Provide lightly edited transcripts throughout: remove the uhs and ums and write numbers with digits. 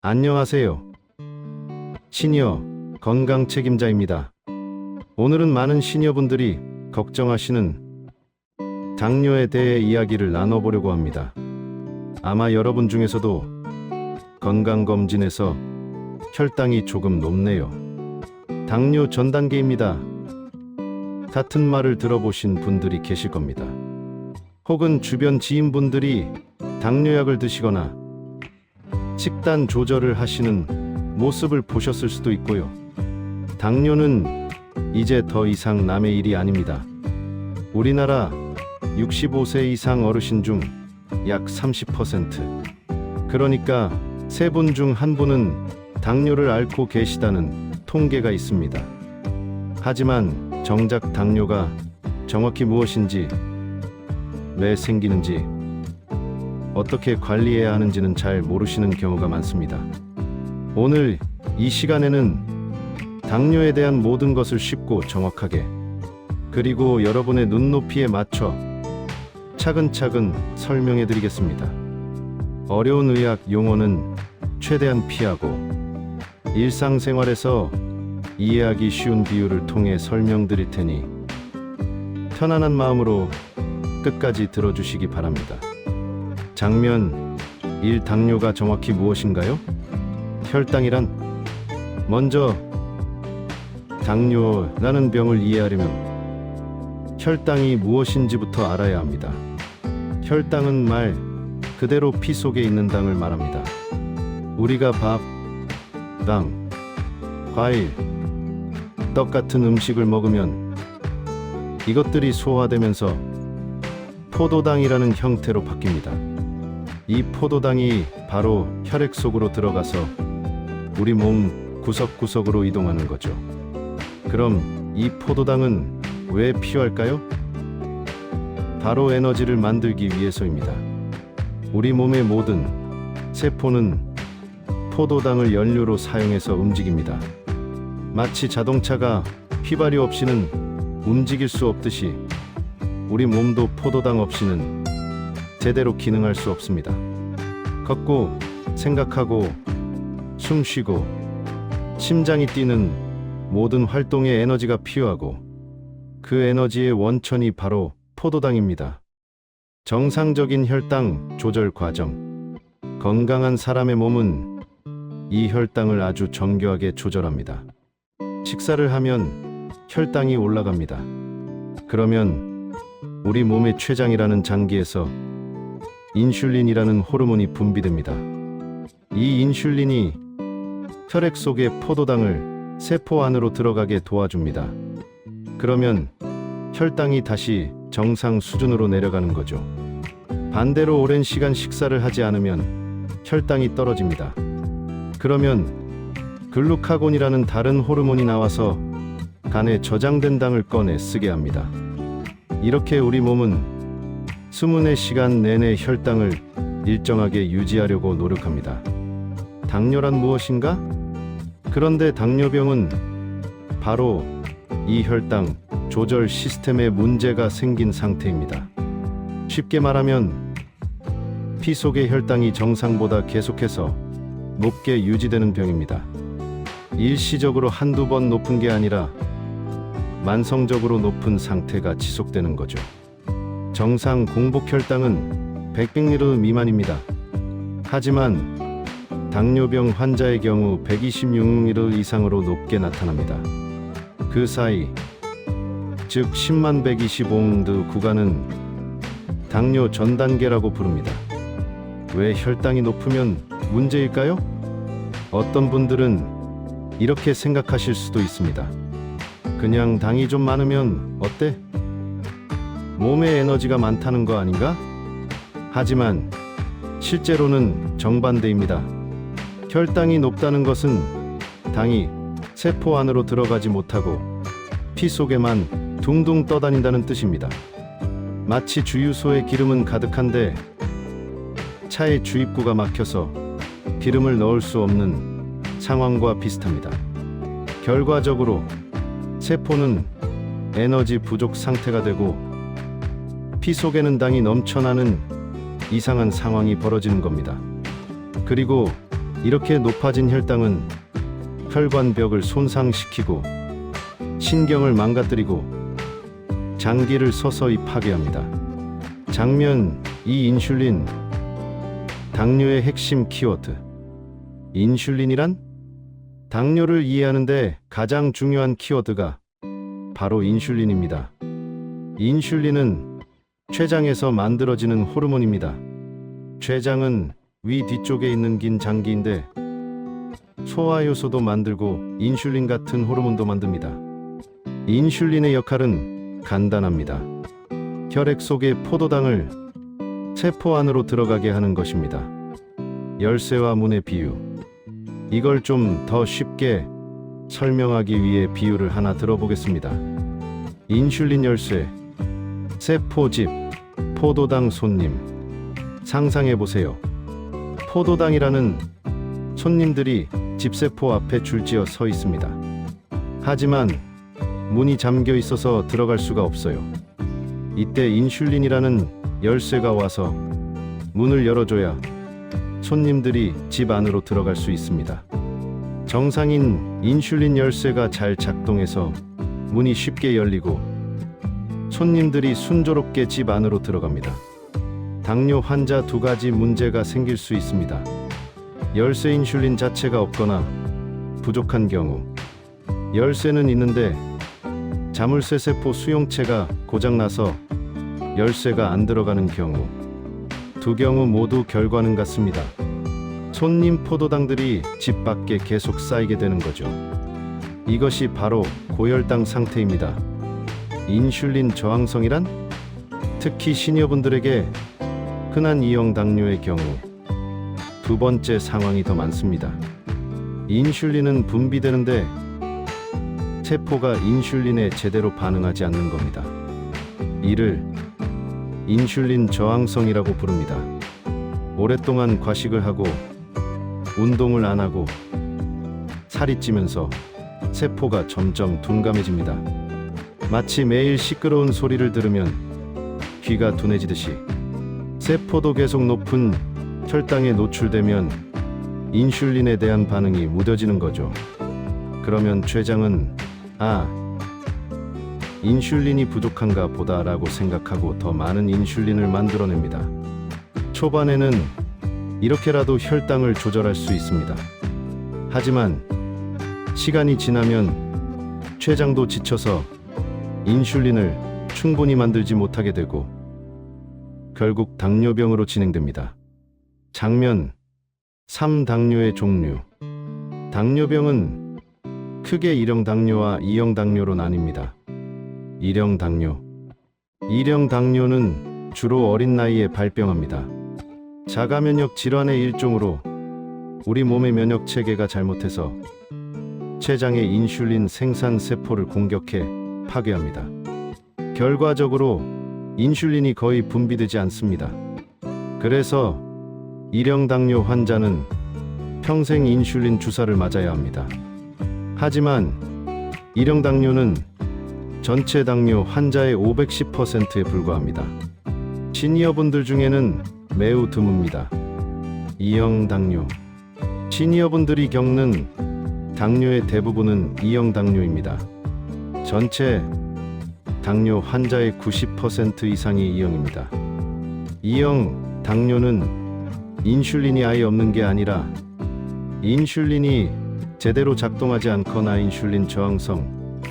안녕하세요. 시니어 건강 책임자입니다. 오늘은 많은 시니어분들이 걱정하시는 당뇨에 대해 이야기를 나눠보려고 합니다. 아마 여러분 중에서도 건강검진에서 혈당이 조금 높네요. 당뇨 전 단계입니다. 같은 말을 들어보신 분들이 계실 겁니다. 혹은 주변 지인분들이 당뇨약을 드시거나 식단 조절을 하시는 모습을 보셨을 수도 있고요. 당뇨는 이제 더 이상 남의 일이 아닙니다. 우리나라 65세 이상 어르신 중 약 30%, 그러니까 3분 중 1분은 당뇨를 앓고 계시다는 통계가 있습니다. 하지만 정작 당뇨가 정확히 무엇인지, 왜 생기는지, 어떻게 관리해야 하는지는 잘 모르시는 경우가 많습니다. 오늘 이 시간에는 당뇨에 대한 모든 것을 쉽고 정확하게, 그리고 여러분의 눈높이에 맞춰 차근차근 설명해 드리겠습니다. 어려운 의학 용어는 최대한 피하고 일상생활에서 이해하기 쉬운 비유를 통해 설명드릴 테니 편안한 마음으로 끝까지 들어주시기 바랍니다. 장면 1. 당뇨가 정확히 무엇인가요? 혈당이란? 먼저 당뇨라는 병을 이해하려면 혈당이 무엇인지부터 알아야 합니다. 혈당은 말 그대로 피 속에 있는 당을 말합니다. 우리가 밥, 빵, 과일, 떡 같은 음식을 먹으면 이것들이 소화되면서 포도당이라는 형태로 바뀝니다. 이 포도당이 바로 혈액 속으로 들어가서 우리 몸 구석구석으로 이동하는 거죠. 그럼 이 포도당은 왜 필요할까요? 바로 에너지를 만들기 위해서입니다. 우리 몸의 모든 세포는 포도당을 연료로 사용해서 움직입니다. 마치 자동차가 휘발유 없이는 움직일 수 없듯이 우리 몸도 포도당 없이는 제대로 기능할 수 없습니다. 걷고, 생각하고, 숨 쉬고, 심장이 뛰는 모든 활동에 에너지가 필요하고, 그 에너지의 원천이 바로 포도당입니다. 정상적인 혈당 조절 과정. 건강한 사람의 몸은 이 혈당을 아주 정교하게 조절합니다. 식사를 하면 혈당이 올라갑니다. 그러면 우리 몸의 췌장이라는 장기에서 인슐린이라는 호르몬이 분비됩니다. 이 인슐린이 혈액 속의 포도당을 세포 안으로 들어가게 도와줍니다. 그러면 혈당이 다시 정상 수준으로 내려가는 거죠. 반대로 오랜 시간 식사를 하지 않으면 혈당이 떨어집니다. 그러면 글루카곤이라는 다른 호르몬이 나와서 간에 저장된 당을 꺼내 쓰게 합니다. 이렇게 우리 몸은 24시간 내내 혈당을 일정하게 유지하려고 노력합니다. 당뇨란 무엇인가? 그런데 당뇨병은 바로 이 혈당 조절 시스템에 문제가 생긴 상태입니다. 쉽게 말하면 피 속의 혈당이 정상보다 계속해서 높게 유지되는 병입니다. 일시적으로 한두 번 높은 게 아니라 만성적으로 높은 상태가 지속되는 거죠. 정상 공복 혈당은 100mg 미만입니다. 하지만 당뇨병 환자의 경우 126mg 이상으로 높게 나타납니다. 그 사이, 즉 10만 125mg 구간은 당뇨 전 단계라고 부릅니다. 왜 혈당이 높으면 문제일까요? 어떤 분들은 이렇게 생각하실 수도 있습니다. 그냥 당이 좀 많으면 어때? 몸에 에너지가 많다는 거 아닌가? 하지만 실제로는 정반대입니다. 혈당이 높다는 것은 당이 세포 안으로 들어가지 못하고 피 속에만 둥둥 떠다닌다는 뜻입니다. 마치 주유소에 기름은 가득한데 차의 주입구가 막혀서 기름을 넣을 수 없는 상황과 비슷합니다. 결과적으로 세포는 에너지 부족 상태가 되고 피 속에는 당이 넘쳐나는 이상한 상황이 벌어지는 겁니다. 그리고 이렇게 높아진 혈당은 혈관벽을 손상시키고 신경을 망가뜨리고 장기를 서서히 파괴합니다. 장면 2. 인슐린. 당뇨의 핵심 키워드. 인슐린이란? 당뇨를 이해하는데 가장 중요한 키워드가 바로 인슐린입니다. 인슐린은 췌장에서 만들어지는 호르몬입니다. 췌장은 위 뒤쪽에 있는 긴 장기인데 소화효소도 만들고 인슐린 같은 호르몬도 만듭니다. 인슐린의 역할은 간단합니다. 혈액 속의 포도당을 세포 안으로 들어가게 하는 것입니다. 열쇠와 문의 비유. 이걸 좀 더 쉽게 설명하기 위해 비유를 하나 들어보겠습니다. 인슐린 열쇠, 세포집, 포도당 손님. 상상해 보세요. 포도당이라는 손님들이 집세포 앞에 줄지어 서 있습니다. 하지만 문이 잠겨 있어서 들어갈 수가 없어요. 이때 인슐린이라는 열쇠가 와서 문을 열어줘야 손님들이 집 안으로 들어갈 수 있습니다. 정상인 인슐린 열쇠가 잘 작동해서 문이 쉽게 열리고 손님들이 순조롭게 집 안으로 들어갑니다. 당뇨 환자 2가지 문제가 생길 수 있습니다. 열쇠 인슐린 자체가 없거나 부족한 경우, 열쇠는 있는데 자물쇠 세포 수용체가 고장나서 열쇠가 안 들어가는 경우, 두 경우 모두 결과는 같습니다. 손님 포도당들이 집 밖에 계속 쌓이게 되는 거죠. 이것이 바로 고혈당 상태입니다. 인슐린 저항성이란? 특히 시니어분들에게 흔한 2형 당뇨의 경우 두 번째 상황이 더 많습니다. 인슐린은 분비되는데 세포가 인슐린에 제대로 반응하지 않는 겁니다. 이를 인슐린 저항성이라고 부릅니다. 오랫동안 과식을 하고 운동을 안 하고 살이 찌면서 세포가 점점 둔감해집니다. 마치 매일 시끄러운 소리를 들으면 귀가 둔해지듯이 세포도 계속 높은 혈당에 노출되면 인슐린에 대한 반응이 무뎌지는 거죠. 그러면 췌장은 인슐린이 부족한가 보다 라고 생각하고 더 많은 인슐린을 만들어냅니다. 초반에는 이렇게라도 혈당을 조절할 수 있습니다. 하지만 시간이 지나면 췌장도 지쳐서 인슐린을 충분히 만들지 못하게 되고 결국 당뇨병으로 진행됩니다. 장면 3. 당뇨의 종류. 당뇨병은 크게 1형 당뇨와 2형 당뇨로 나뉩니다. 1형 당뇨. 1형 당뇨는 주로 어린 나이에 발병합니다. 자가면역 질환의 일종으로 우리 몸의 면역 체계가 잘못해서 췌장의 인슐린 생산 세포를 공격해 파괴합니다. 결과적으로 인슐린이 거의 분비되지 않습니다. 그래서 1형 당뇨 환자는 평생 인슐린 주사를 맞아야 합니다. 하지만 1형 당뇨는 전체 당뇨 환자의 510%에 불과합니다. 시니어분들 중에는 매우 드뭅니다. 2형 당뇨. 시니어분들이 겪는 당뇨의 대부분은 2형 당뇨입니다. 전체 당뇨 환자의 90% 이상이 2형입니다. 2형 당뇨는 인슐린이 아예 없는 게 아니라 인슐린이 제대로 작동하지 않거나 인슐린 저항성,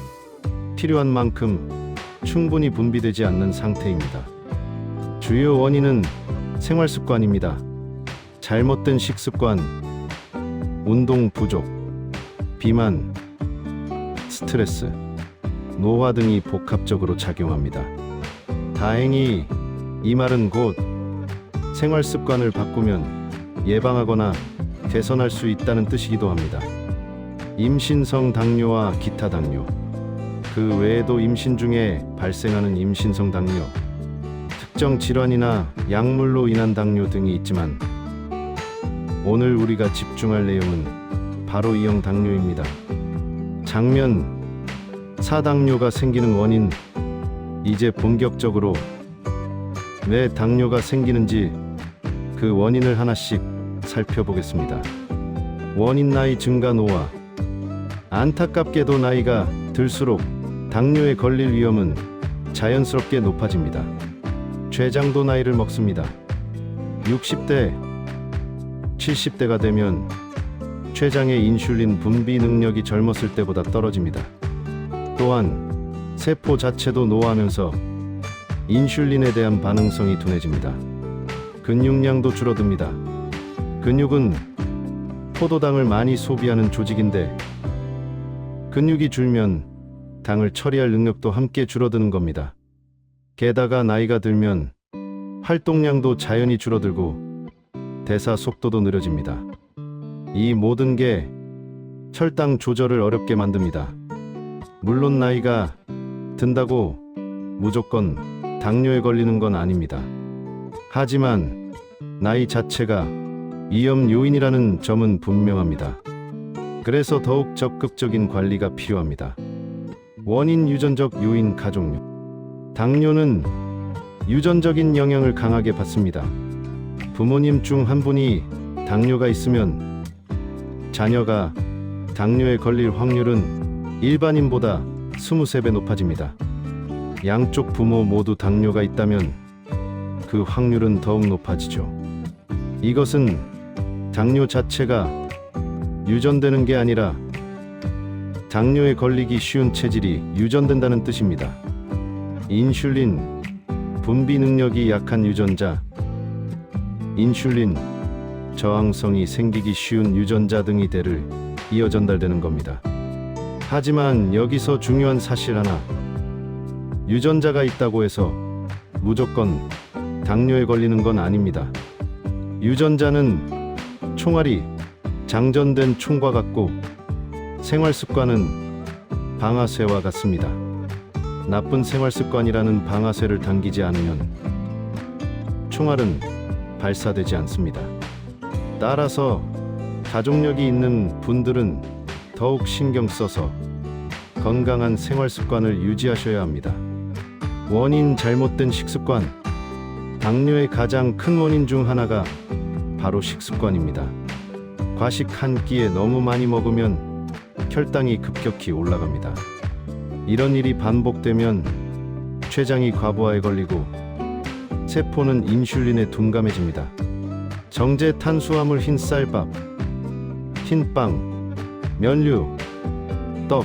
필요한 만큼 충분히 분비되지 않는 상태입니다. 주요 원인은 생활습관입니다. 잘못된 식습관, 운동 부족, 비만, 스트레스, 노화 등이 복합적으로 작용합니다. 다행히 이 말은 곧 생활습관을 바꾸면 예방하거나 개선할 수 있다는 뜻이기도 합니다. 임신성 당뇨와 기타 당뇨. 그 외에도 임신 중에 발생하는 임신성 당뇨, 특정 질환이나 약물로 인한 당뇨 등이 있지만 오늘 우리가 집중할 내용은 바로 2형 당뇨입니다. 장면 4. 당뇨가 생기는 원인. 이제 본격적으로 왜 당뇨가 생기는지 그 원인을 하나씩 살펴보겠습니다. 원인 나이 증가 노화. 안타깝게도 나이가 들수록 당뇨에 걸릴 위험은 자연스럽게 높아집니다. 췌장도 나이를 먹습니다. 60대, 70대가 되면 췌장의 인슐린 분비 능력이 젊었을 때보다 떨어집니다. 또한 세포 자체도 노화하면서 인슐린에 대한 반응성이 둔해집니다. 근육량도 줄어듭니다. 근육은 포도당을 많이 소비하는 조직인데 근육이 줄면 당을 처리할 능력도 함께 줄어드는 겁니다. 게다가 나이가 들면 활동량도 자연히 줄어들고 대사 속도도 느려집니다. 이 모든 게 혈당 조절을 어렵게 만듭니다. 물론 나이가 든다고 무조건 당뇨에 걸리는 건 아닙니다. 하지만 나이 자체가 위험 요인이라는 점은 분명합니다. 그래서 더욱 적극적인 관리가 필요합니다. 원인 유전적 요인 가족력. 당뇨는 유전적인 영향을 강하게 받습니다. 부모님 중 한 분이 당뇨가 있으면 자녀가 당뇨에 걸릴 확률은 일반인보다 23배 높아집니다. 양쪽 부모 모두 당뇨가 있다면 그 확률은 더욱 높아지죠. 이것은 당뇨 자체가 유전되는 게 아니라 당뇨에 걸리기 쉬운 체질이 유전된다는 뜻입니다. 인슐린 분비 능력이 약한 유전자, 인슐린 저항성이 생기기 쉬운 유전자 등이 대를 이어 전달되는 겁니다. 하지만 여기서 중요한 사실 하나, 유전자가 있다고 해서 무조건 당뇨에 걸리는 건 아닙니다. 유전자는 총알이 장전된 총과 같고 생활 습관은 방아쇠와 같습니다. 나쁜 생활 습관이라는 방아쇠를 당기지 않으면 총알은 발사되지 않습니다. 따라서 가족력이 있는 분들은 더욱 신경 써서 건강한 생활 습관을 유지하셔야 합니다. 원인 잘못된 식습관. 당뇨의 가장 큰 원인 중 하나가 바로 식습관입니다. 과식 한 끼에 너무 많이 먹으면 혈당이 급격히 올라갑니다. 이런 일이 반복되면 췌장이 과부하에 걸리고 세포는 인슐린에 둔감해집니다. 정제 탄수화물, 흰쌀밥, 흰빵, 면류, 떡,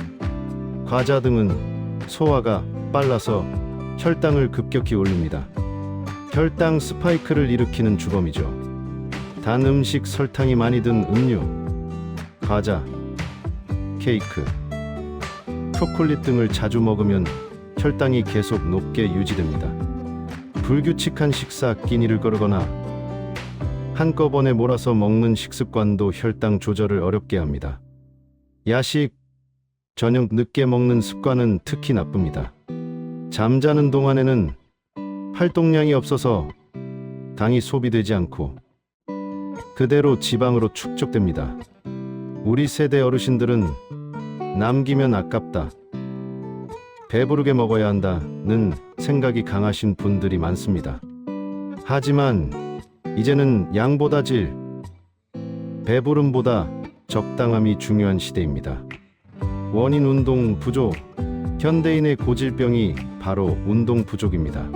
과자 등은 소화가 빨라서 혈당을 급격히 올립니다. 혈당 스파이크를 일으키는 주범이죠. 단 음식, 설탕이 많이 든 음료, 과자, 케이크, 초콜릿 등을 자주 먹으면 혈당이 계속 높게 유지됩니다. 불규칙한 식사, 끼니를 거르거나 한꺼번에 몰아서 먹는 식습관도 혈당 조절을 어렵게 합니다. 야식, 저녁 늦게 먹는 습관은 특히 나쁩니다. 잠자는 동안에는 활동량이 없어서 당이 소비되지 않고 그대로 지방으로 축적됩니다. 우리 세대 어르신들은 남기면 아깝다, 배부르게 먹어야 한다는 생각이 강하신 분들이 많습니다. 하지만 이제는 양보다 질, 배부름보다 적당함이 중요한 시대입니다. 원인 운동 부족. 현대인의 고질병이 바로 운동 부족입니다.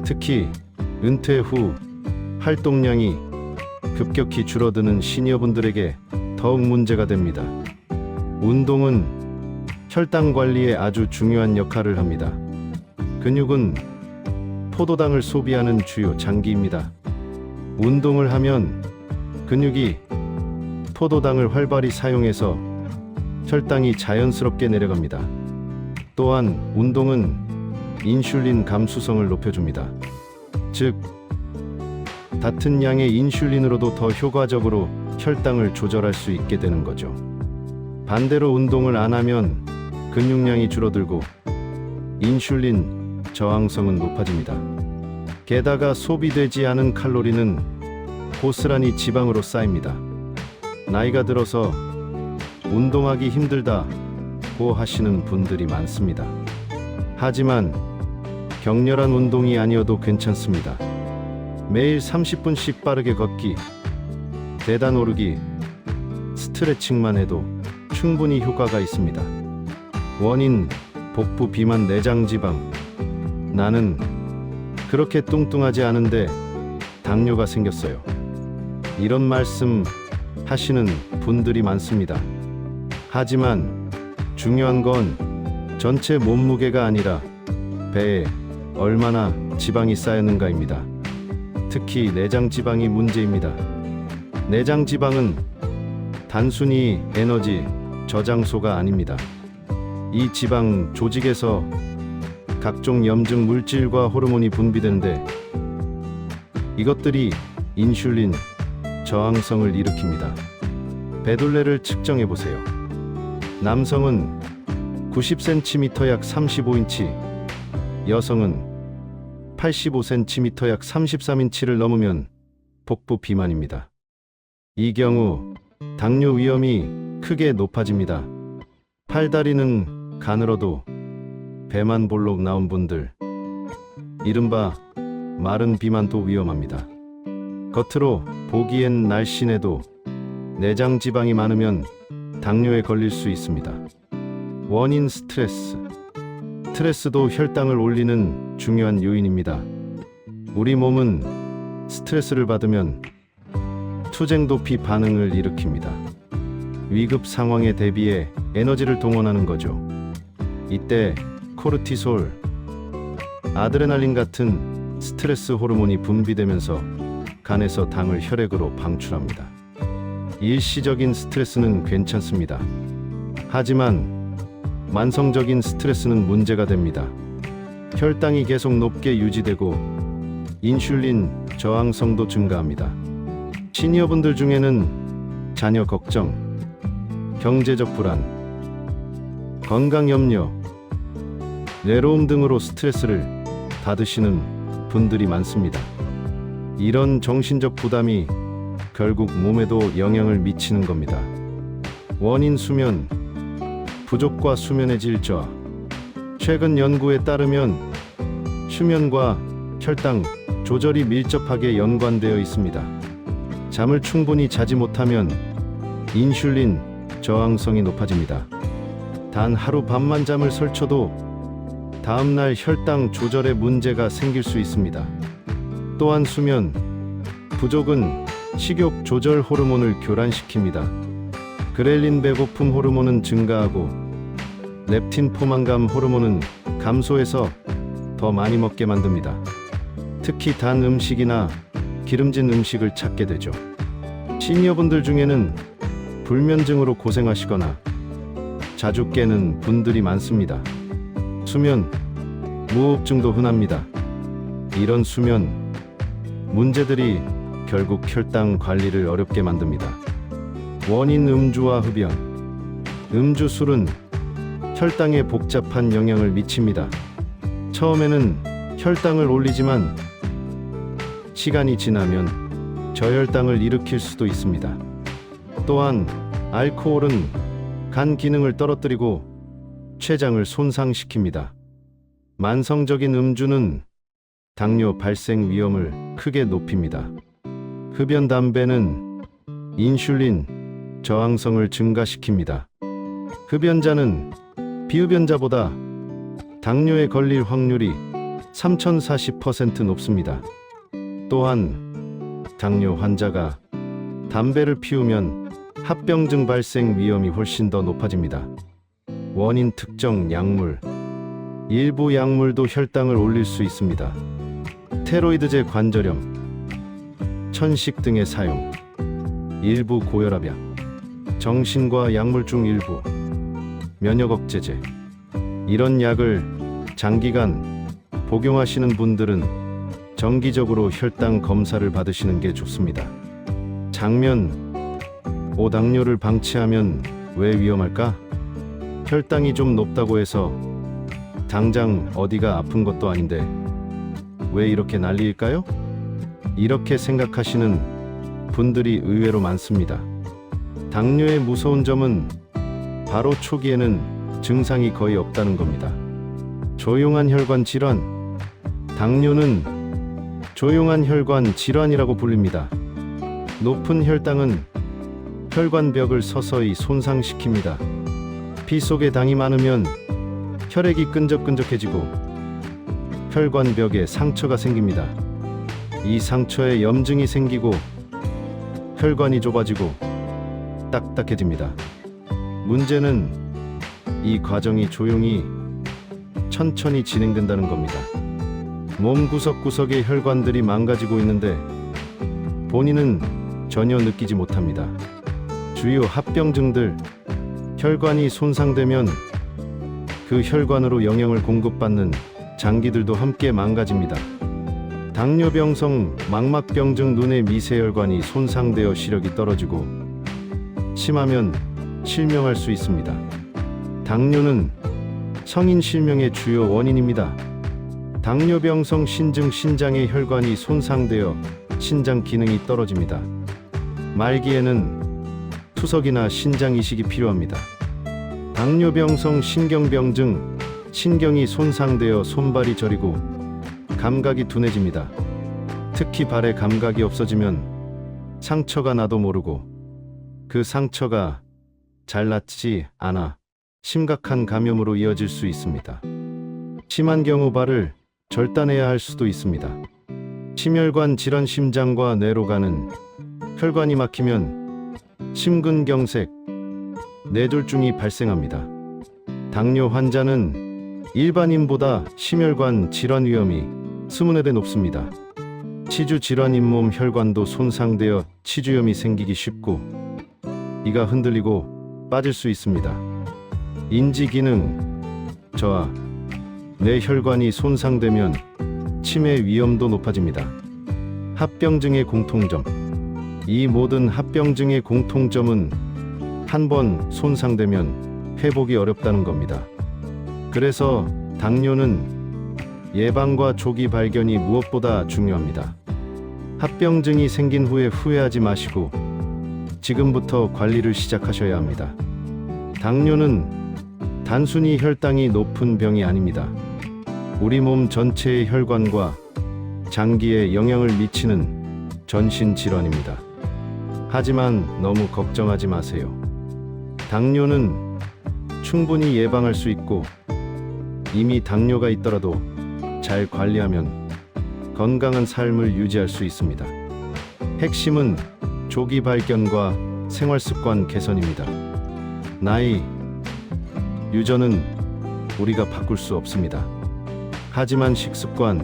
특히 은퇴 후 활동량이 급격히 줄어드는 시니어분들에게 더욱 문제가 됩니다. 운동은 혈당 관리에 아주 중요한 역할을 합니다. 근육은 포도당을 소비하는 주요 장기입니다. 운동을 하면 근육이 포도당을 활발히 사용해서 혈당이 자연스럽게 내려갑니다. 또한 운동은 인슐린 감수성을 높여줍니다. 즉, 같은 양의 인슐린으로도 더 효과적으로 혈당을 조절할 수 있게 되는 거죠. 반대로 운동을 안 하면 근육량이 줄어들고 인슐린 저항성은 높아집니다. 게다가 소비되지 않은 칼로리는 고스란히 지방으로 쌓입니다. 나이가 들어서 운동하기 힘들다고 하시는 분들이 많습니다. 하지만 격렬한 운동이 아니어도 괜찮습니다. 매일 30분씩 빠르게 걷기, 계단 오르기, 스트레칭 스트레칭만 해도 충분히 효과가 있습니다. 원인: 복부 비만, 내장 지방. 나는 그렇게 뚱뚱하지 않은데 당뇨가 생겼어요. 이런 말씀 하시는 분들이 많습니다. 하지만 중요한 건 전체 몸무게가 아니라 배에 얼마나 지방이 쌓였는가입니다. 특히 내장 지방이 문제입니다. 내장 지방은 단순히 에너지 저장소가 아닙니다. 이 지방 조직에서 각종 염증 물질과 호르몬이 분비되는데 이것들이 인슐린 저항성을 일으킵니다. 배둘레를 측정해 보세요. 남성은 90cm 약 35인치, 여성은 85cm 약 33인치를 넘으면 복부 비만입니다. 이 경우 당뇨 위험이 크게 높아집니다. 팔다리는 가늘어도 배만 볼록 나온 분들, 이른바 마른 비만도 위험합니다. 겉으로 보기엔 날씬해도 내장 지방이 많으면 당뇨에 걸릴 수 있습니다. 원인: 스트레스. 스트레스도 혈당을 올리는 중요한 요인입니다. 우리 몸은 스트레스를 받으면 투쟁도피 반응을 일으킵니다. 위급 상황에 대비해 에너지를 동원하는 거죠. 이때 코르티솔, 아드레날린 같은 스트레스 호르몬이 분비되면서 간에서 당을 혈액으로 방출합니다. 일시적인 스트레스는 괜찮습니다. 하지만 만성적인 스트레스는 문제가 됩니다. 혈당이 계속 높게 유지되고 인슐린 저항성도 증가합니다. 시니어분들 중에는 자녀 걱정, 경제적 불안, 건강 염려, 외로움 등으로 스트레스를 받으시는 분들이 많습니다. 이런 정신적 부담이 결국 몸에도 영향을 미치는 겁니다. 원인: 수면 부족과 수면의 질 저하. 최근 연구에 따르면 수면과 혈당 조절이 밀접하게 연관되어 있습니다. 잠을 충분히 자지 못하면 인슐린 저항성이 높아집니다. 단 하루 밤만 잠을 설쳐도 다음날 혈당 조절에 문제가 생길 수 있습니다. 또한 수면 부족은 식욕 조절 호르몬을 교란시킵니다. 그렐린 배고픔 호르몬은 증가하고 렙틴 포만감 호르몬은 감소해서 더 많이 먹게 만듭니다. 특히 단 음식이나 기름진 음식을 찾게 되죠. 시니어분들 중에는 불면증으로 고생하시거나 자주 깨는 분들이 많습니다. 수면 무호흡증도 흔합니다. 이런 수면 문제들이 결국 혈당 관리를 어렵게 만듭니다. 원인: 음주와 흡연. 음주, 술은 혈당에 복잡한 영향을 미칩니다. 처음에는 혈당을 올리지만 시간이 지나면 저혈당을 일으킬 수도 있습니다. 또한 알코올은 간 기능을 떨어뜨리고 췌장을 손상시킵니다. 만성적인 음주는 당뇨 발생 위험을 크게 높입니다. 흡연, 담배는 인슐린 저항성을 증가시킵니다. 흡연자는 비흡연자보다 당뇨에 걸릴 확률이 3040% 높습니다. 또한 당뇨 환자가 담배를 피우면 합병증 발생 위험이 훨씬 더 높아집니다. 원인: 특정 약물. 일부 약물도 혈당을 올릴 수 있습니다. 스테로이드제, 관절염, 천식 등의 사용, 일부 고혈압약, 정신과 약물 중 일부, 면역 억제제. 이런 약을 장기간 복용하시는 분들은 정기적으로 혈당 검사를 받으시는 게 좋습니다. 장면: 당뇨를 방치하면 왜 위험할까? 혈당이 좀 높다고 해서 당장 어디가 아픈 것도 아닌데 왜 이렇게 난리일까요? 이렇게 생각하시는 분들이 의외로 많습니다. 당뇨의 무서운 점은 바로 초기에는 증상이 거의 없다는 겁니다. 조용한 혈관 질환. 당뇨는 조용한 혈관 질환이라고 불립니다. 높은 혈당은 혈관벽을 서서히 손상시킵니다. 피 속에 당이 많으면 혈액이 끈적끈적해지고 혈관벽에 상처가 생깁니다. 이 상처에 염증이 생기고 혈관이 좁아지고 딱딱해집니다. 문제는 이 과정이 조용히 천천히 진행된다는 겁니다. 몸 구석구석의 혈관들이 망가지고 있는데 본인은 전혀 느끼지 못합니다. 주요 합병증들, 혈관이 손상되면 그 혈관으로 영양을 공급받는 장기들도 함께 망가집니다. 당뇨병성 망막병증, 눈의 미세혈관이 손상되어 시력이 떨어지고 심하면 실명할 수 있습니다. 당뇨는 성인 실명의 주요 원인입니다. 당뇨병성 신증, 신장의 혈관이 손상되어 신장 기능이 떨어집니다. 말기에는 투석이나 신장 이식이 필요합니다. 당뇨병성 신경병증, 신경이 손상되어 손발이 저리고 감각이 둔해집니다. 특히 발의 감각이 없어지면 상처가 나도 모르고 그 상처가 잘 낫지 않아 심각한 감염으로 이어질 수 있습니다. 심한 경우 발을 절단해야 할 수도 있습니다. 심혈관 질환, 심장과 뇌로 가는 혈관이 막히면 심근경색, 뇌졸중이 발생합니다. 당뇨 환자는 일반인보다 심혈관 질환 위험이 20배 높습니다. 치주 질환, 잇몸 혈관도 손상되어 치주염이 생기기 쉽고 이가 흔들리고 빠질 수 있습니다. 인지 기능 저하, 뇌혈관이 손상되면 치매 위험도 높아집니다. 합병증의 공통점. 이 모든 합병증의 공통점은 한 번 손상되면 회복이 어렵다는 겁니다. 그래서 당뇨는 예방과 조기 발견이 무엇보다 중요합니다. 합병증이 생긴 후에 후회하지 마시고 지금부터 관리를 시작하셔야 합니다. 당뇨는 단순히 혈당이 높은 병이 아닙니다. 우리 몸 전체의 혈관과 장기에 영향을 미치는 전신 질환입니다. 하지만 너무 걱정하지 마세요. 당뇨는 충분히 예방할 수 있고 이미 당뇨가 있더라도 잘 관리하면 건강한 삶을 유지할 수 있습니다. 핵심은 조기 발견과 생활 습관 개선입니다. 나이, 유전은 우리가 바꿀 수 없습니다. 하지만 식습관,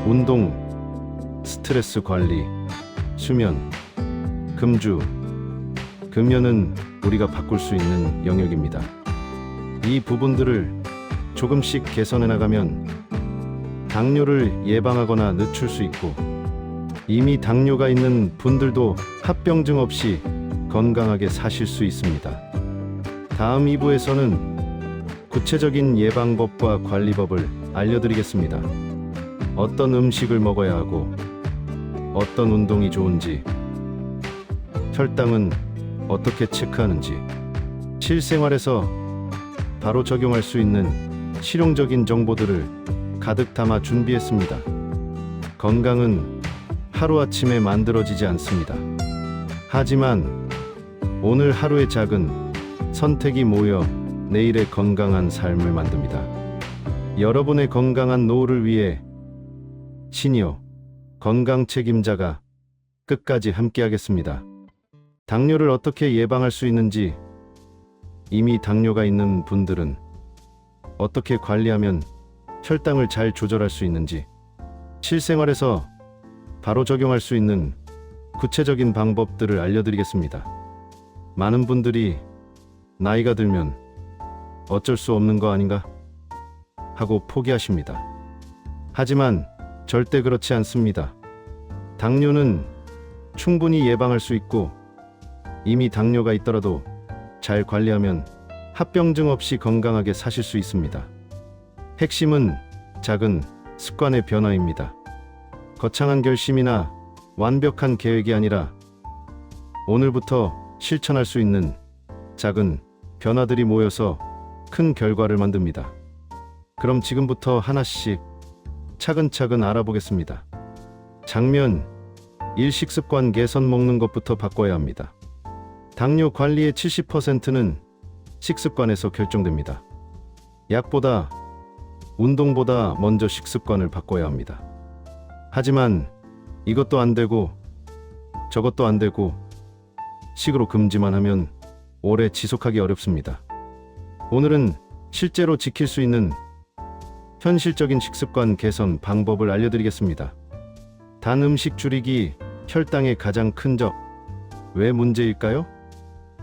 운동, 스트레스 관리, 수면, 금주, 금연은 우리가 바꿀 수 있는 영역입니다. 이 부분들을 조금씩 개선해 나가면 당뇨를 예방하거나 늦출 수 있고 이미 당뇨가 있는 분들도 합병증 없이 건강하게 사실 수 있습니다. 다음 2부에서는 구체적인 예방법과 관리법을 알려드리겠습니다. 어떤 음식을 먹어야 하고 어떤 운동이 좋은지, 혈당은 어떻게 체크하는지, 실생활에서 바로 적용할 수 있는 실용적인 정보들을 가득 담아 준비했습니다. 건강은 하루아침에 만들어지지 않습니다. 하지만 오늘 하루의 작은 선택이 모여 내일의 건강한 삶을 만듭니다. 여러분의 건강한 노후를 위해 시니어 건강 책임자가 끝까지 함께하겠습니다. 당뇨를 어떻게 예방할 수 있는지, 이미 당뇨가 있는 분들은 어떻게 관리하면 혈당을 잘 조절할 수 있는지, 실생활에서 바로 적용할 수 있는 구체적인 방법들을 알려드리겠습니다. 많은 분들이 나이가 들면 어쩔 수 없는 거 아닌가 하고 포기하십니다. 하지만 절대 그렇지 않습니다. 당뇨는 충분히 예방할 수 있고 이미 당뇨가 있더라도 잘 관리하면 합병증 없이 건강하게 사실 수 있습니다. 핵심은 작은 습관의 변화입니다. 거창한 결심이나 완벽한 계획이 아니라 오늘부터 실천할 수 있는 작은 변화들이 모여서 큰 결과를 만듭니다. 그럼 지금부터 하나씩 차근차근 알아보겠습니다. 장면 1. 식습관 개선. 먹는 것부터 바꿔야 합니다. 당뇨 관리의 70%는 식습관에서 결정됩니다. 약보다, 운동보다 먼저 식습관을 바꿔야 합니다. 하지만 이것도 안 되고 저것도 안 되고 식으로 금지만 하면 오래 지속하기 어렵습니다. 오늘은 실제로 지킬 수 있는 현실적인 식습관 개선 방법을 알려드리겠습니다. 단 음식 줄이기, 혈당의 가장 큰 적. 왜 문제일까요?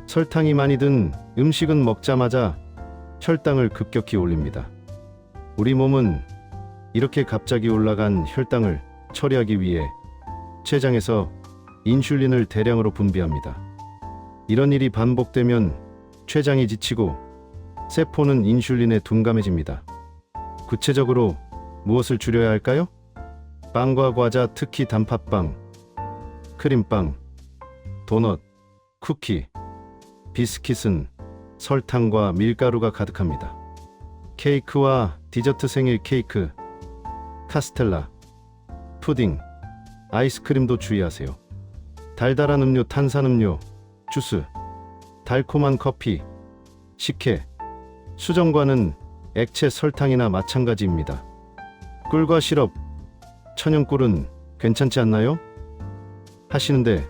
설탕이 많이 든 음식은 먹자마자 혈당을 급격히 올립니다. 우리 몸은 이렇게 갑자기 올라간 혈당을 처리하기 위해 췌장에서 인슐린을 대량으로 분비합니다. 이런 일이 반복되면 췌장이 지치고 세포는 인슐린에 둔감해집니다. 구체적으로 무엇을 줄여야 할까요? 빵과 과자, 특히 단팥빵, 크림빵, 도넛, 쿠키, 비스킷은 설탕과 밀가루가 가득합니다. 케이크와 디저트, 생일 케이크, 카스텔라, 푸딩, 아이스크림도 주의하세요. 달달한 음료, 탄산음료, 주스, 달콤한 커피, 식혜, 수정과는 액체 설탕이나 마찬가지입니다. 꿀과 시럽, 천연꿀은 괜찮지 않나요? 하시는데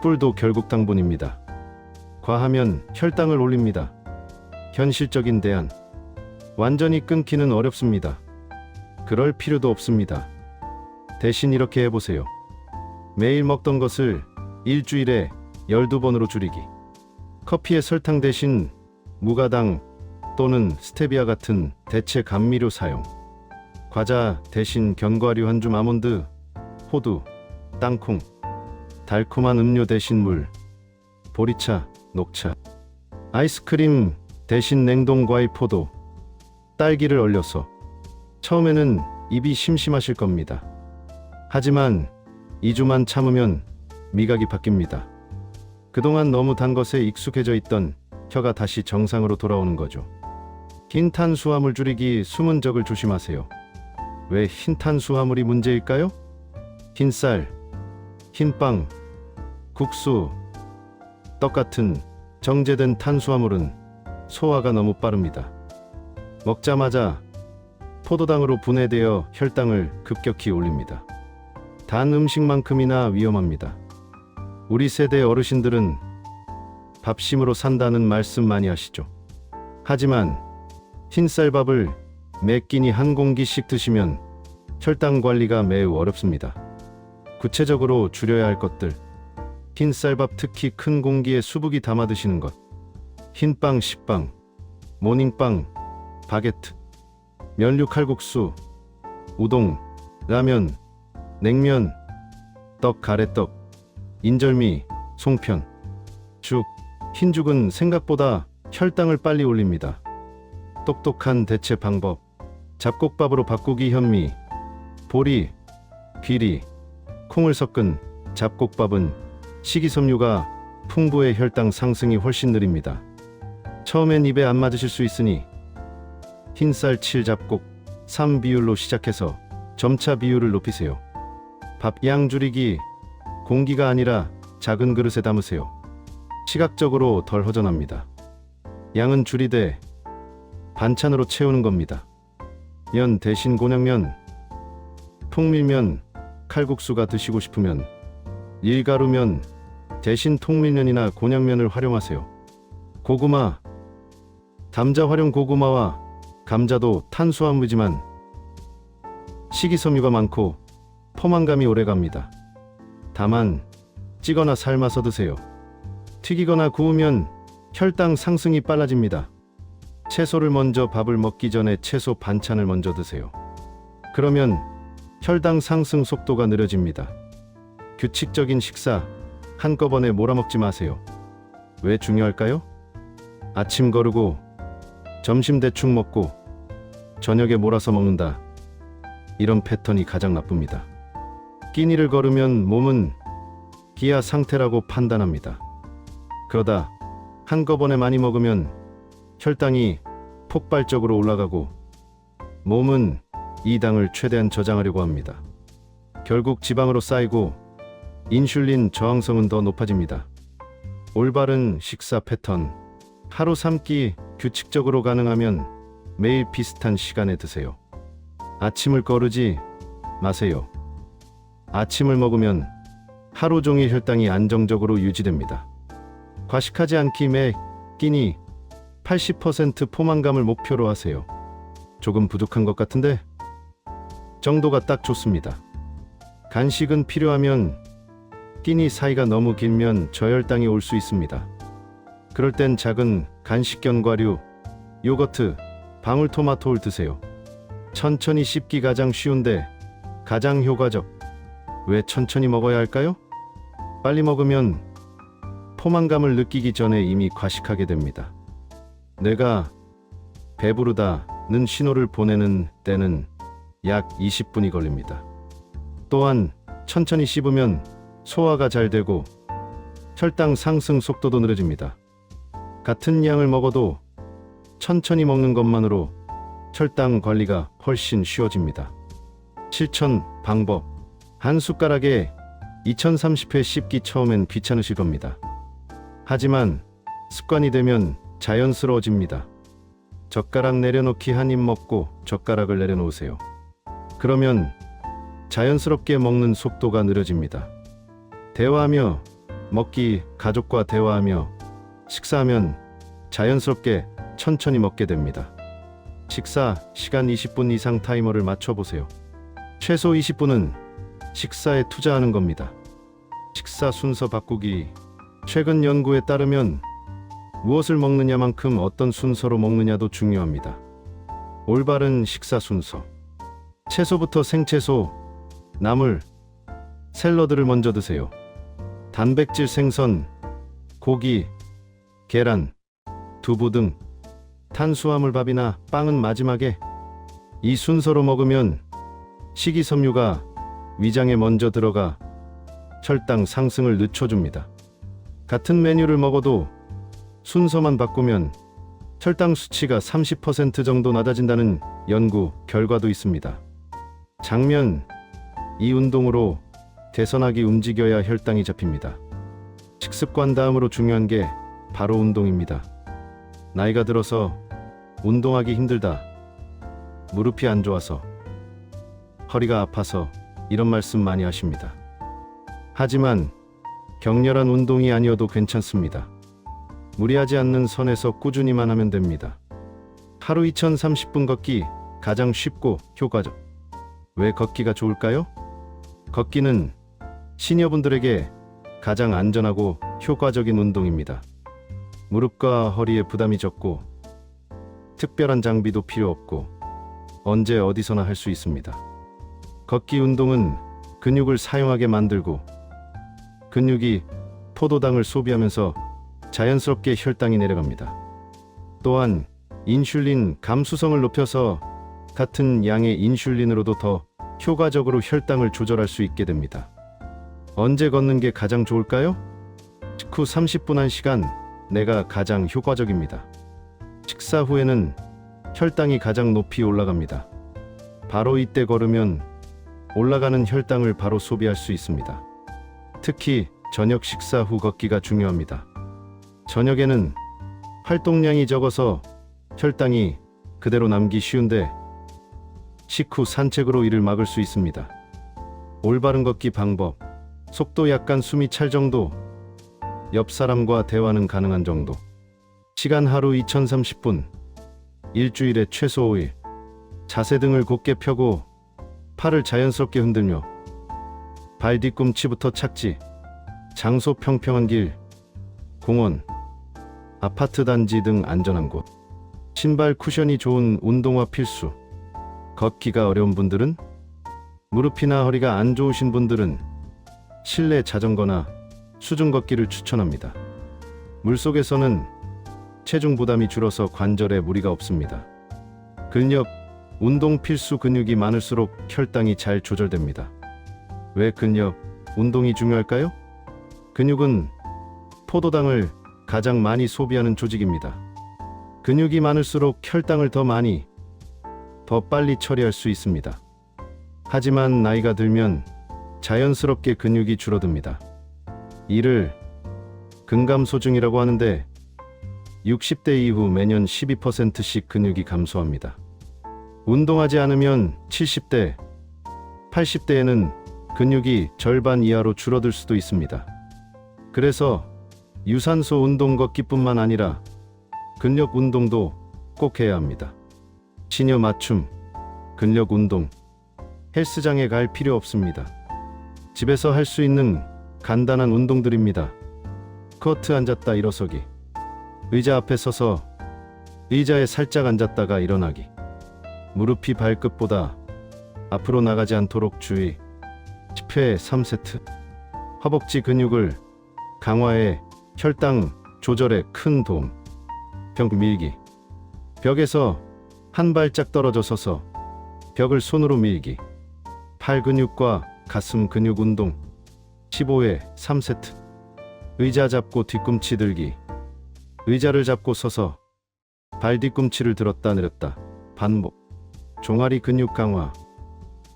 꿀도 결국 당분입니다. 과하면 혈당을 올립니다. 현실적인 대안. 완전히 끊기는 어렵습니다. 그럴 필요도 없습니다. 대신 이렇게 해보세요. 매일 먹던 것을 일주일에 12번으로 줄이기. 커피에 설탕 대신 무가당 또는 스테비아 같은 대체 감미료 사용. 과자 대신 견과류 한 줌, 아몬드, 호두, 땅콩. 달콤한 음료 대신 물, 보리차, 녹차. 아이스크림 대신 냉동 과일, 포도, 딸기를 얼려서. 처음에는 입이 심심하실 겁니다. 하지만 2주만 참으면 미각이 바뀝니다. 그동안 너무 단 것에 익숙해져 있던 혀가 다시 정상으로 돌아오는 거죠. 흰 탄수화물 줄이기, 숨은 적을 조심하세요. 왜 흰 탄수화물이 문제일까요? 흰쌀, 흰빵, 국수, 떡 같은 정제된 탄수화물은 소화가 너무 빠릅니다. 먹자마자 포도당으로 분해되어 혈당을 급격히 올립니다. 단 음식만큼이나 위험합니다. 우리 세대 어르신들은 밥심으로 산다는 말씀 많이 하시죠. 하지만 흰쌀밥을 매 끼니 한 공기씩 드시면 혈당 관리가 매우 어렵습니다. 구체적으로 줄여야 할 것들. 흰쌀밥, 특히 큰 공기에 수북이 담아 드시는 것. 흰빵, 식빵, 모닝빵, 바게트, 면류, 칼국수, 우동, 라면, 냉면, 떡, 가래떡, 인절미, 송편, 죽. 흰죽은 생각보다 혈당을 빨리 올립니다. 똑똑한 대체 방법. 잡곡밥으로 바꾸기. 현미, 보리, 귀리, 콩을 섞은 잡곡밥은 식이섬유가 풍부해 혈당 상승이 훨씬 느립니다. 처음엔 입에 안 맞으실 수 있으니 흰쌀 7잡곡 3 비율로 시작해서 점차 비율을 높이세요. 밥 양 줄이기. 공기가 아니라 작은 그릇에 담으세요. 시각적으로 덜 허전합니다. 양은 줄이되 반찬으로 채우는 겁니다. 면 대신 곤약면, 통밀면, 칼국수가 드시고 싶으면 밀가루면 대신 통밀면이나 곤약면을 활용하세요. 고구마, 감자 활용. 고구마와 감자도 탄수화물이지만 식이섬유가 많고 포만감이 오래갑니다. 다만 찌거나 삶아서 드세요. 튀기거나 구우면 혈당 상승이 빨라집니다. 채소를 먼저, 밥을 먹기 전에 채소 반찬을 먼저 드세요. 그러면 혈당 상승 속도가 느려집니다. 규칙적인 식사, 한꺼번에 몰아먹지 마세요. 왜 중요할까요? 아침 거르고 점심 대충 먹고 저녁에 몰아서 먹는다. 이런 패턴이 가장 나쁩니다. 끼니를 거르면 몸은 기아 상태라고 판단합니다. 그러다 한꺼번에 많이 먹으면 혈당이 폭발적으로 올라가고 몸은 이 당을 최대한 저장하려고 합니다. 결국 지방으로 쌓이고 인슐린 저항성은 더 높아집니다. 올바른 식사 패턴. 하루 3끼 규칙적으로 가능하면 매일 비슷한 시간에 드세요. 아침을 거르지 마세요. 아침을 먹으면 하루 종일 혈당이 안정적으로 유지됩니다. 과식하지 않기. 매 끼니 80% 포만감을 목표로 하세요. 조금 부족한 것 같은데 정도가 딱 좋습니다. 간식은 필요하면 끼니 사이가 너무 길면 저혈당이 올 수 있습니다. 그럴 땐 작은 간식 견과류, 요거트, 방울토마토를 드세요. 천천히 씹기 가장 쉬운데 가장 효과적. 왜 천천히 먹어야 할까요? 빨리 먹으면 포만감을 느끼기 전에 이미 과식하게 됩니다. 내가 배부르다는 신호를 보내는 때는 약 20분이 걸립니다. 또한 천천히 씹으면 소화가 잘 되고 혈당 상승 속도도 느려집니다. 같은 양을 먹어도 천천히 먹는 것만으로 혈당 관리가 훨씬 쉬워집니다. 실천 방법. 한 숟가락에 2030회 씹기. 처음엔 귀찮으실 겁니다. 하지만 습관이 되면 자연스러워집니다. 젓가락 내려놓기. 한 입 먹고 젓가락을 내려놓으세요. 그러면 자연스럽게 먹는 속도가 느려집니다. 대화하며 먹기. 가족과 대화하며 식사하면 자연스럽게 천천히 먹게 됩니다. 식사 시간 20분 이상 타이머를 맞춰보세요. 최소 20분은 식사에 투자하는 겁니다. 식사 순서 바꾸기. 최근 연구에 따르면 무엇을 먹느냐만큼 어떤 순서로 먹느냐도 중요합니다. 올바른 식사 순서. 채소부터 생채소, 나물, 샐러드를 먼저 드세요. 단백질 생선, 고기, 계란, 두부 등 탄수화물 밥이나 빵은 마지막에. 이 순서로 먹으면 식이섬유가 위장에 먼저 들어가 혈당 상승을 늦춰줍니다. 같은 메뉴를 먹어도 순서만 바꾸면 혈당 수치가 30% 정도 낮아진다는 연구 결과도 있습니다. 장면. 이 운동으로 대선하기. 움직여야 혈당이 잡힙니다. 식습관 다음으로 중요한 게 바로 운동입니다. 나이가 들어서 운동하기 힘들다, 무릎이 안 좋아서, 허리가 아파서 이런 말씀 많이 하십니다. 하지만 격렬한 운동이 아니어도 괜찮습니다. 무리하지 않는 선에서 꾸준히만 하면 됩니다. 하루 2030분 걷기. 가장 쉽고 효과적. 왜 걷기가 좋을까요? 걷기는 시니어분들에게 가장 안전하고 효과적인 운동입니다. 무릎과 허리에 부담이 적고 특별한 장비도 필요 없고 언제 어디서나 할 수 있습니다. 걷기 운동은 근육을 사용하게 만들고 근육이 포도당을 소비하면서 자연스럽게 혈당이 내려갑니다. 또한 인슐린 감수성을 높여서 같은 양의 인슐린으로도 더 효과적으로 혈당을 조절할 수 있게 됩니다. 언제 걷는 게 가장 좋을까요? 식후 30분 1시간 내가 가장 효과적입니다. 식사 후에는 혈당이 가장 높이 올라갑니다. 바로 이때 걸으면 올라가는 혈당을 바로 소비할 수 있습니다. 특히 저녁 식사 후 걷기가 중요합니다. 저녁에는 활동량이 적어서 혈당이 그대로 남기 쉬운데 식후 산책으로 이를 막을 수 있습니다. 올바른 걷기 방법. 속도 약간 숨이 찰 정도. 옆 사람과 대화는 가능한 정도. 시간 하루 2030분. 일주일에 최소 5일. 자세 등을 곧게 펴고 팔을 자연스럽게 흔들며 발 뒤꿈치부터 착지. 장소 평평한 길, 공원, 아파트 단지 등 안전한 곳. 신발 쿠션이 좋은 운동화 필수. 걷기가 어려운 분들은, 무릎이나 허리가 안 좋으신 분들은 실내 자전거나 수중 걷기를 추천합니다. 물속에서는 체중 부담이 줄어서 관절에 무리가 없습니다. 근력, 운동 필수. 근육이 많을수록 혈당이 잘 조절됩니다. 왜 근력, 운동이 중요할까요? 근육은 포도당을 가장 많이 소비하는 조직입니다. 근육이 많을수록 혈당을 더 많이, 더 빨리 처리할 수 있습니다. 하지만 나이가 들면 자연스럽게 근육이 줄어듭니다. 이를 근감소 중이라고 하는데 60대 이후 매년 12%씩 근육이 감소합니다. 운동하지 않으면 70대, 80대에는 근육이 절반 이하로 줄어들 수도 있습니다. 그래서 유산소 운동 걷기뿐만 아니라 근력 운동도 꼭 해야 합니다. 시녀 맞춤, 근력 운동, 헬스장에 갈 필요 없습니다. 집에서 할 수 있는 간단한 운동들입니다. 스쿼트 앉았다 일어서기, 의자 앞에 서서 의자에 살짝 앉았다가 일어나기, 무릎이 발끝보다 앞으로 나가지 않도록 주의, 10회 3세트, 허벅지 근육을 강화해 혈당 조절에 큰 도움, 벽 밀기, 벽에서 한 발짝 떨어져 서서 벽을 손으로 밀기, 팔 근육과 가슴 근육 운동, 15회 3세트, 의자 잡고 뒤꿈치 들기, 의자를 잡고 서서 발 뒤꿈치를 들었다 내렸다 반복, 종아리 근육 강화,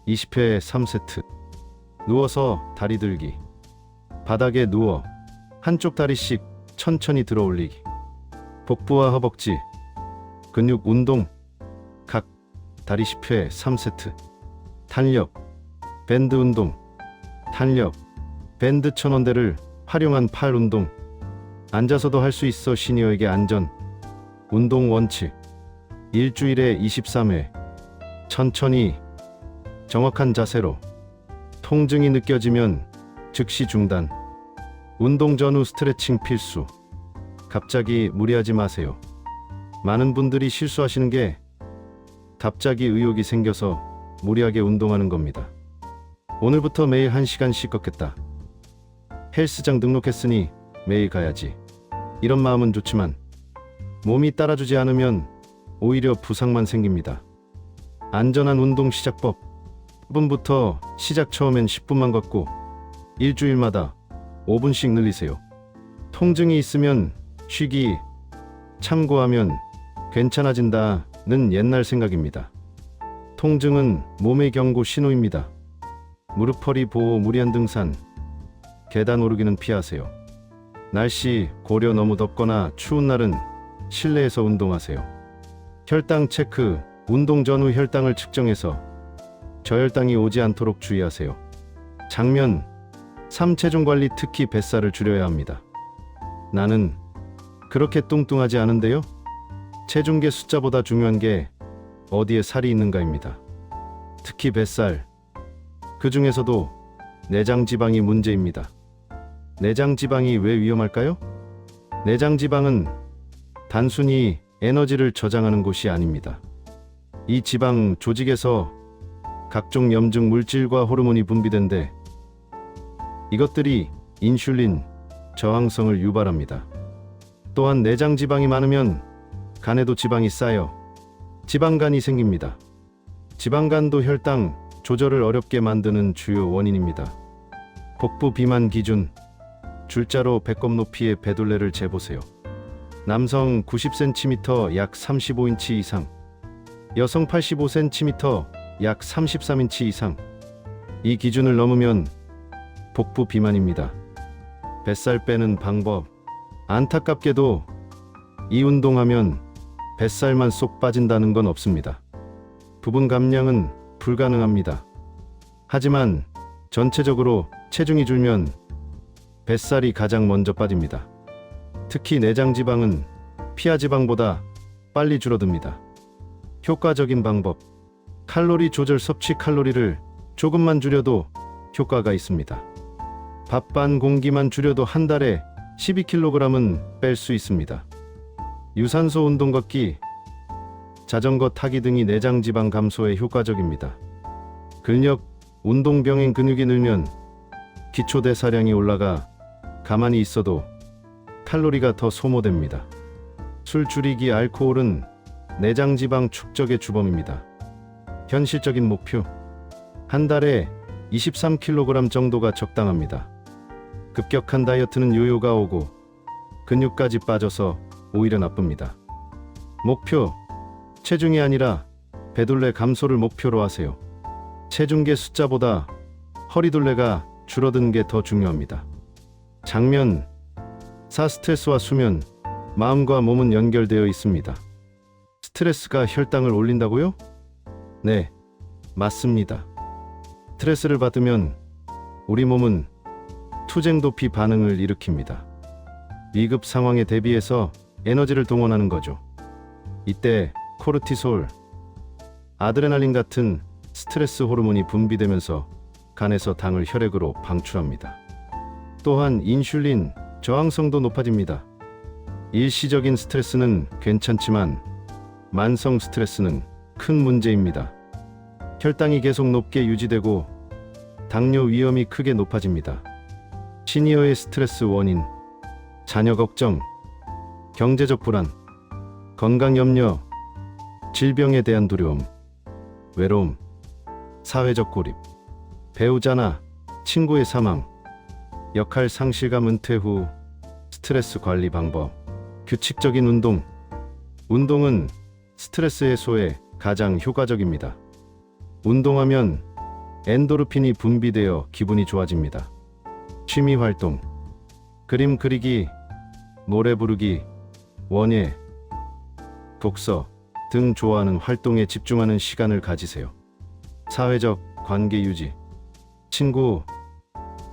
20회 3세트, 누워서 다리 들기, 바닥에 누워 한쪽 다리씩 천천히 들어 올리기, 복부와 허벅지 근육 운동, 각 다리 10회 3세트, 탄력 밴드 운동, 탄력 밴드 천원대를 활용한 팔 운동, 앉아서도 할 수 있어 시니어에게 안전, 운동 원칙, 일주일에 23회, 천천히 정확한 자세로, 통증이 느껴지면 즉시 중단, 운동 전후 스트레칭 필수, 갑자기 무리하지 마세요. 많은 분들이 실수하시는 게 갑자기 의욕이 생겨서 무리하게 운동하는 겁니다. 오늘부터 매일 1시간씩 걷겠다. 헬스장 등록했으니 매일 가야지. 이런 마음은 좋지만 몸이 따라주지 않으면 오히려 부상만 생깁니다. 안전한 운동 시작법. 10분부터 시작, 처음엔 10분만 걷고 일주일마다 5분씩 늘리세요. 통증이 있으면 쉬기, 참고하면 괜찮아진다는 옛날 생각입니다. 통증은 몸의 경고 신호입니다. 무릎 허리 보호, 무리한 등산, 계단 오르기는 피하세요. 날씨 고려, 너무 덥거나 추운 날은 실내에서 운동하세요. 혈당 체크, 운동 전후 혈당을 측정해서 저혈당이 오지 않도록 주의하세요. 장면 3. 체중 관리, 특히 뱃살을 줄여야 합니다. 나는 그렇게 뚱뚱하지 않은데요? 체중계 숫자보다 중요한 게 어디에 살이 있는가입니다. 특히 뱃살, 그 중에서도 내장 지방이 문제입니다. 내장 지방이 왜 위험할까요? 내장 지방은 단순히 에너지를 저장하는 곳이 아닙니다. 이 지방 조직에서 각종 염증 물질과 호르몬이 분비된데 이것들이 인슐린 저항성을 유발합니다. 또한 내장 지방이 많으면 간에도 지방이 쌓여 지방간이 생깁니다. 지방간도 혈당 조절을 어렵게 만드는 주요 원인입니다. 복부 비만 기준, 줄자로 배꼽 높이의 배둘레를 재보세요. 남성 90cm 약 35인치 이상, 여성 85cm 약 33인치 이상. 이 기준을 넘으면 복부 비만입니다. 뱃살 빼는 방법. 안타깝게도 이 운동하면 뱃살만 쏙 빠진다는 건 없습니다. 부분 감량은 불가능합니다. 하지만 전체적으로 체중이 줄면 뱃살이 가장 먼저 빠집니다. 특히 내장 지방은 피하 지방보다 빨리 줄어듭니다. 효과적인 방법. 칼로리 조절, 섭취 칼로리를 조금만 줄여도 효과가 있습니다. 밥 반 공기만 줄여도 한 달에 12kg은 뺄 수 있습니다. 유산소 운동, 걷기, 자전거 타기 등이 내장 지방 감소에 효과적입니다. 근력 운동, 병행 근육이 늘면 기초 대사량이 올라가 가만히 있어도 칼로리가 더 소모됩니다. 술 줄이기, 알코올은 내장 지방 축적의 주범입니다. 현실적인 목표. 한 달에 23kg 정도가 적당합니다. 급격한 다이어트는 요요가 오고 근육까지 빠져서 오히려 나쁩니다. 목표. 체중이 아니라 배둘레 감소를 목표로 하세요. 체중계 숫자보다 허리둘레가 줄어든 게 더 중요합니다. 장면 4. 스트레스와 수면, 마음과 몸은 연결되어 있습니다. 스트레스가 혈당을 올린다고요? 네, 맞습니다. 스트레스를 받으면 우리 몸은 투쟁 도피 반응을 일으킵니다. 위급 상황에 대비해서 에너지를 동원하는 거죠. 이때 코르티솔, 아드레날린 같은 스트레스 호르몬이 분비되면서 간에서 당을 혈액으로 방출합니다. 또한 인슐린 저항성도 높아집니다. 일시적인 스트레스는 괜찮지만 만성 스트레스는 큰 문제입니다. 혈당이 계속 높게 유지되고 당뇨 위험이 크게 높아집니다. 시니어의 스트레스 원인, 자녀 걱정, 경제적 불안, 건강 염려, 질병에 대한 두려움, 외로움, 사회적 고립, 배우자나 친구의 사망, 역할 상실감 은퇴 후 스트레스 관리 방법, 규칙적인 운동. 운동은 스트레스 해소에 가장 효과적입니다. 운동하면 엔도르핀이 분비되어 기분이 좋아집니다. 취미 활동, 그림 그리기, 노래 부르기, 원예, 독서 등 좋아하는 활동에 집중하는 시간을 가지세요. 사회적 관계 유지, 친구,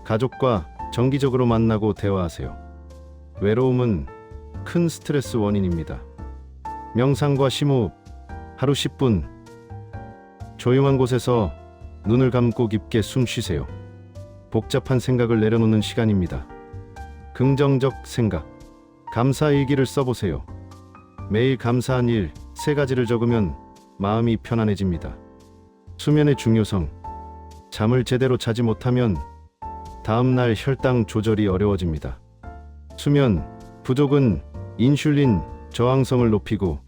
가족과 정기적으로 만나고 대화하세요. 외로움은 큰 스트레스 원인입니다. 명상과 심호흡, 하루 10분. 조용한 곳에서 눈을 감고 깊게 숨 쉬세요. 복잡한 생각을 내려놓는 시간입니다. 긍정적 생각, 감사 일기를 써보세요. 매일 감사한 일 3가지를 적으면 마음이 편안해집니다. 수면의 중요성, 잠을 제대로 자지 못하면 다음날 혈당 조절이 어려워집니다. 수면 부족은 인슐린 저항성을 높이고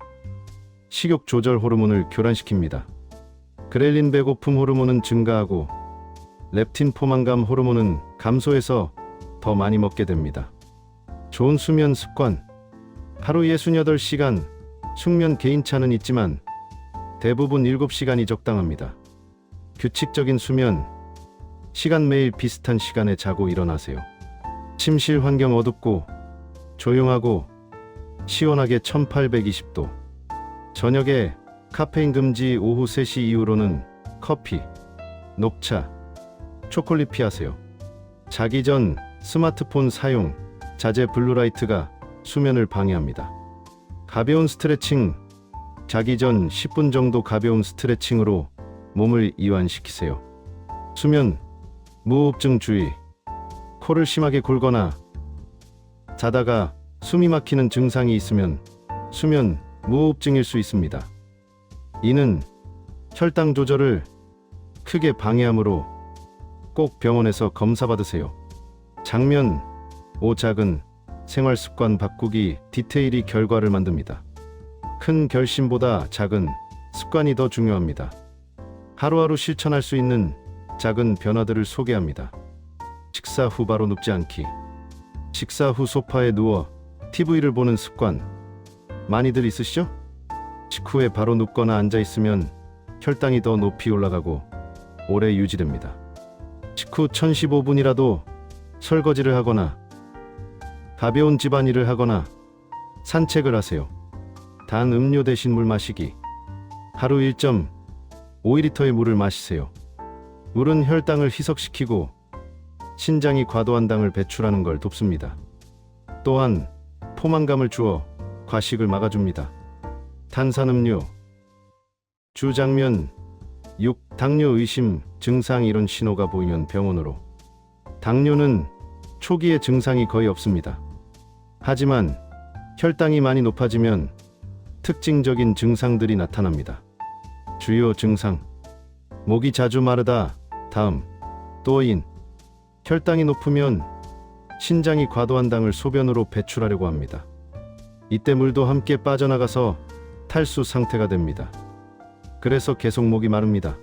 식욕 조절 호르몬을 교란시킵니다. 그렐린 배고픔 호르몬은 증가하고 렙틴 포만감 호르몬은 감소해서 더 많이 먹게 됩니다. 좋은 수면 습관, 하루 68시간, 숙면 개인차는 있지만 대부분 7시간이 적당합니다. 규칙적인 수면, 시간 매일 비슷한 시간에 자고 일어나세요. 침실 환경 어둡고 조용하고 시원하게 1820도. 저녁에 카페인 금지. 오후 3시 이후로는 커피, 녹차, 초콜릿 피하세요. 자기 전 스마트폰 사용, 자제. 블루라이트가 수면을 방해합니다. 가벼운 스트레칭, 자기 전 10분 정도 가벼운 스트레칭으로 몸을 이완시키세요. 수면 무호흡증 주의, 코를 심하게 골거나 자다가 숨이 막히는 증상이 있으면 수면 무호흡증일 수 있습니다. 이는 혈당 조절을 크게 방해하므로 꼭 병원에서 검사받으세요. 장면 5. 작은 생활 습관 바꾸기. 디테일이 결과를 만듭니다. 큰 결심보다 작은 습관이 더 중요합니다. 하루하루 실천할 수 있는 작은 변화들을 소개합니다. 식사 후 바로 눕지 않기. 식사 후 소파에 누워 TV를 보는 습관 많이들 있으시죠? 식후에 바로 눕거나 앉아 있으면 혈당이 더 높이 올라가고 오래 유지됩니다. 식후 1015분이라도 설거지를 하거나 가벼운 집안일을 하거나 산책을 하세요. 단 음료 대신 물 마시기. 하루 1.5리터의 물을 마시세요. 물은 혈당을 희석시키고 신장이 과도한 당을 배출하는 걸 돕습니다. 또한 포만감을 주어 과식을 막아줍니다. 탄산음료. 주장면 6. 당뇨 의심 증상. 이런 신호가 보이면 병원으로. 당뇨는 초기에 증상이 거의 없습니다. 하지만 혈당이 많이 높아지면 특징적인 증상들이 나타납니다. 주요 증상: 목이 자주 마르다, 다음, 또인. 혈당이 높으면 신장이 과도한 당을 소변으로 배출하려고 합니다. 이때 물도 함께 빠져나가서 탈수 상태가 됩니다. 그래서 계속 목이 마릅니다.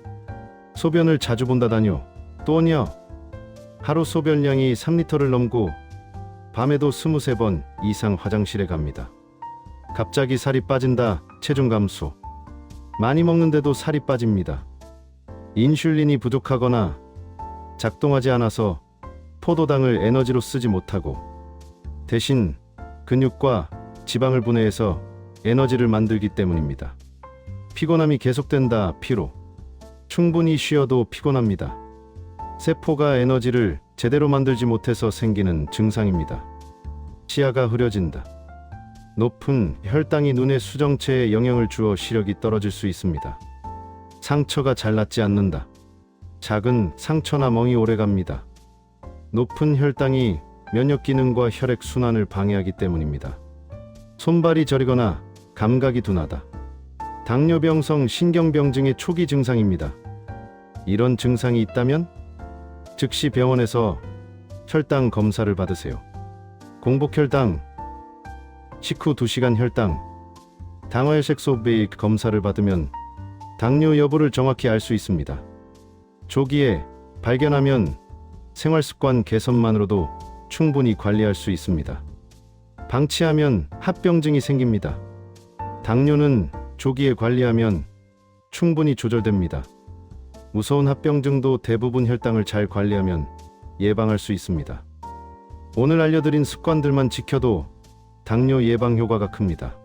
소변을 자주 본다다뇨. 또냐, 하루 소변량이 3리터를 넘고 밤에도 23번 이상 화장실에 갑니다. 갑자기 살이 빠진다. 체중 감소. 많이 먹는데도 살이 빠집니다. 인슐린이 부족하거나 작동하지 않아서 포도당을 에너지로 쓰지 못하고 대신 근육과 지방을 분해해서 에너지를 만들기 때문입니다. 피곤함이 계속된다. 피로. 충분히 쉬어도 피곤합니다. 세포가 에너지를 제대로 만들지 못해서 생기는 증상입니다. 시야가 흐려진다. 높은 혈당이 눈의 수정체에 영향을 주어 시력이 떨어질 수 있습니다. 상처가 잘 낫지 않는다. 작은 상처나 멍이 오래갑니다. 높은 혈당이 면역 기능과 혈액 순환을 방해하기 때문입니다. 손발이 저리거나 감각이 둔하다. 당뇨병성 신경병증의 초기 증상입니다. 이런 증상이 있다면 즉시 병원에서 혈당 검사를 받으세요. 공복 혈당, 식후 2시간 혈당, 당화혈색소 검사를 받으면 당뇨 여부를 정확히 알 수 있습니다. 조기에 발견하면 생활습관 개선만으로도 충분히 관리할 수 있습니다. 방치하면 합병증이 생깁니다. 당뇨는 조기에 관리하면 충분히 조절됩니다. 무서운 합병증도 대부분 혈당을 잘 관리하면 예방할 수 있습니다. 오늘 알려드린 습관들만 지켜도 당뇨 예방 효과가 큽니다.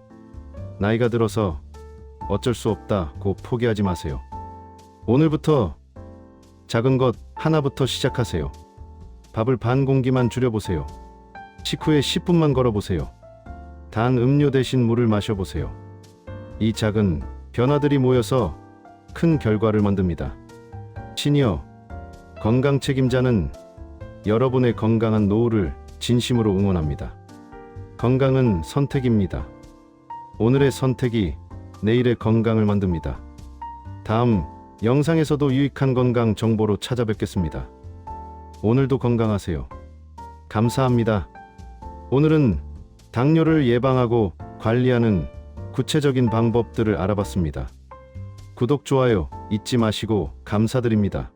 나이가 들어서 어쩔 수 없다고 포기하지 마세요. 오늘부터 작은 것 하나부터 시작하세요. 밥을 반 공기만 줄여보세요. 식후에 10분만 걸어보세요. 단 음료 대신 물을 마셔보세요. 이 작은 변화들이 모여서 큰 결과를 만듭니다. 시니어 건강 책임자는 여러분의 건강한 노후를 진심으로 응원합니다. 건강은 선택입니다. 오늘의 선택이 내일의 건강을 만듭니다. 다음 영상에서도 유익한 건강 정보로 찾아뵙겠습니다. 오늘도 건강하세요. 감사합니다. 오늘은 당뇨를 예방하고 관리하는 구체적인 방법들을 알아봤습니다. 구독, 좋아요 잊지 마시고 감사드립니다.